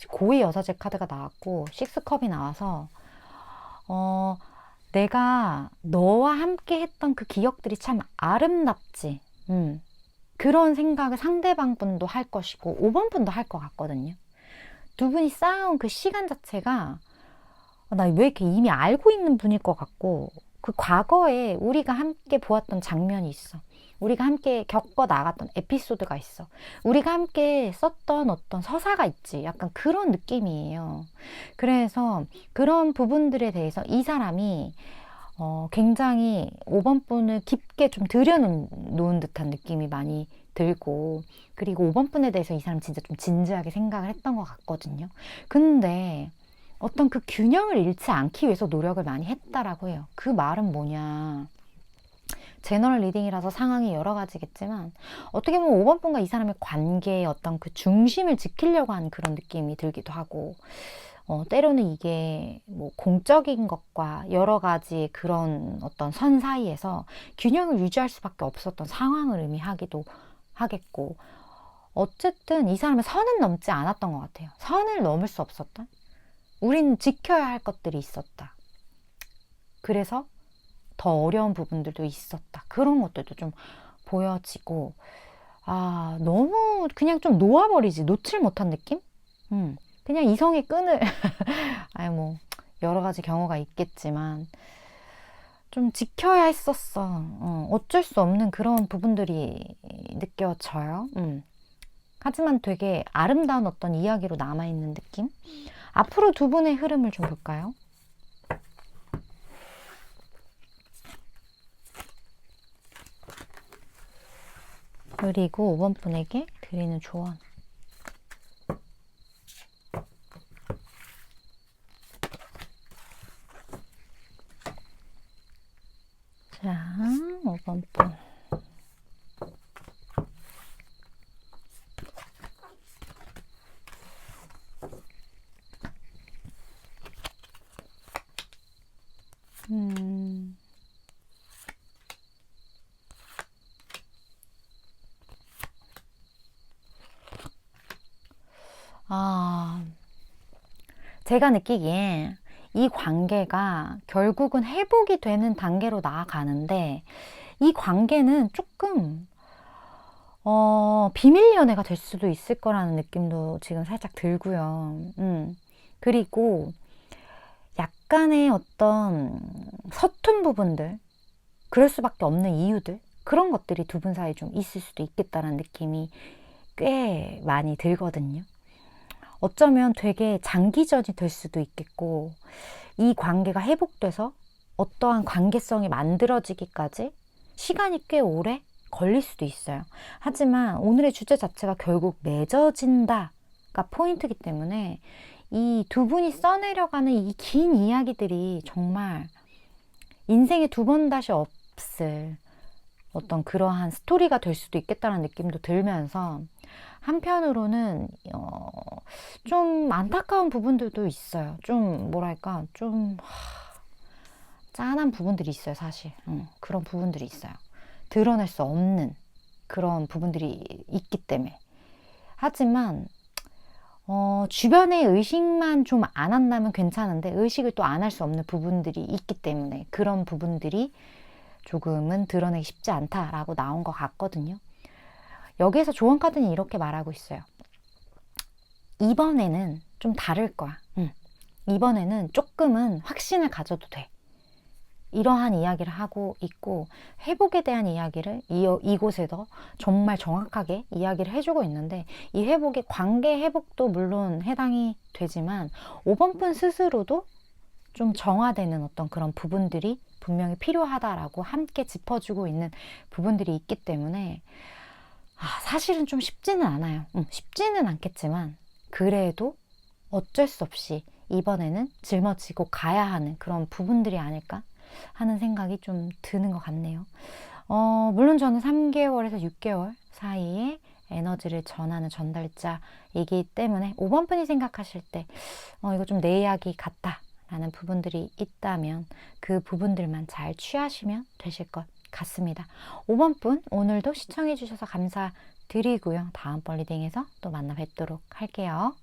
고위 여사제 카드가 나왔고, 식스컵이 나와서, 내가 너와 함께 했던 그 기억들이 참 아름답지. 그런 생각을 상대방 분도 할 것이고, 5번 분도 할 것 같거든요. 두 분이 쌓아온 그 시간 자체가, 나 왜 이렇게 이미 알고 있는 분일 것 같고, 그 과거에 우리가 함께 보았던 장면이 있어. 우리가 함께 겪어 나갔던 에피소드가 있어. 우리가 함께 썼던 어떤 서사가 있지. 약간 그런 느낌이에요. 그래서 그런 부분들에 대해서 이 사람이 굉장히 5번 분을 깊게 좀 들여놓은 듯한 느낌이 많이 들고, 그리고 5번 분에 대해서 이 사람 진짜 좀 진지하게 생각을 했던 것 같거든요. 근데 어떤 그 균형을 잃지 않기 위해서 노력을 많이 했다라고 해요. 그 말은 뭐냐. 제너럴 리딩이라서 상황이 여러 가지겠지만, 어떻게 보면 5번 분과 이 사람의 관계의 어떤 그 중심을 지키려고 하는 그런 느낌이 들기도 하고, 때로는 이게 뭐 공적인 것과 여러 가지 그런 어떤 선 사이에서 균형을 유지할 수밖에 없었던 상황을 의미하기도 하겠고, 어쨌든 이 사람은 선은 넘지 않았던 것 같아요. 선을 넘을 수 없었다. 우린 지켜야 할 것들이 있었다. 그래서 더 어려운 부분들도 있었다. 그런 것들도 좀 보여지고, 너무 그냥 좀 놓아버리지. 놓질 못한 느낌? 그냥 이성의 끈을, 뭐, 여러 가지 경우가 있겠지만, 좀 지켜야 했었어. 어쩔 수 없는 그런 부분들이 느껴져요. 하지만 되게 아름다운 어떤 이야기로 남아있는 느낌? 앞으로 두 분의 흐름을 좀 볼까요? 그리고 5번 분에게 드리는 조언. 자, 5번 분. 제가 느끼기에 이 관계가 결국은 회복이 되는 단계로 나아가는데, 이 관계는 조금 비밀 연애가 될 수도 있을 거라는 느낌도 지금 살짝 들고요. 그리고 약간의 어떤 서툰 부분들, 그럴 수밖에 없는 이유들, 그런 것들이 두 분 사이에 좀 있을 수도 있겠다는 느낌이 꽤 많이 들거든요. 어쩌면 되게 장기전이 될 수도 있겠고, 이 관계가 회복돼서 어떠한 관계성이 만들어지기까지 시간이 꽤 오래 걸릴 수도 있어요. 하지만 오늘의 주제 자체가 결국 맺어진다가 포인트이기 때문에, 이 두 분이 써내려가는 이 긴 이야기들이 정말 인생에 두 번 다시 없을 어떤 그러한 스토리가 될 수도 있겠다는 느낌도 들면서, 한편으로는 좀 안타까운 부분들도 있어요. 좀 뭐랄까, 좀 짠한 부분들이 있어요, 사실. 그런 부분들이 있어요. 드러낼 수 없는 그런 부분들이 있기 때문에. 하지만 주변에 의식만 좀 안 한다면 괜찮은데 의식을 또 안 할 수 없는 부분들이 있기 때문에 그런 부분들이 조금은 드러내기 쉽지 않다라고 나온 것 같거든요. 여기에서 조언 카드는 이렇게 말하고 있어요. 이번에는 좀 다를 거야. 이번에는 조금은 확신을 가져도 돼. 이러한 이야기를 하고 있고 회복에 대한 이야기를 이곳에서 정말 정확하게 이야기를 해주고 있는데 이 회복의 관계 회복도 물론 해당이 되지만 5번 분 스스로도 좀 정화되는 어떤 그런 부분들이 분명히 필요하다라고 함께 짚어주고 있는 부분들이 있기 때문에 사실은 좀 쉽지는 않아요. 쉽지는 않겠지만 그래도 어쩔 수 없이 이번에는 짊어지고 가야 하는 그런 부분들이 아닐까 하는 생각이 좀 드는 것 같네요. 물론 저는 3개월에서 6개월 사이에 에너지를 전하는 전달자이기 때문에 5번 분이 생각하실 때 이거 좀 내 이야기 같다 라는 부분들이 있다면 그 부분들만 잘 취하시면 되실 것 같습니다. 5번 분 오늘도 시청해 주셔서 감사드리고요. 다음번 리딩에서 또 만나 뵙도록 할게요.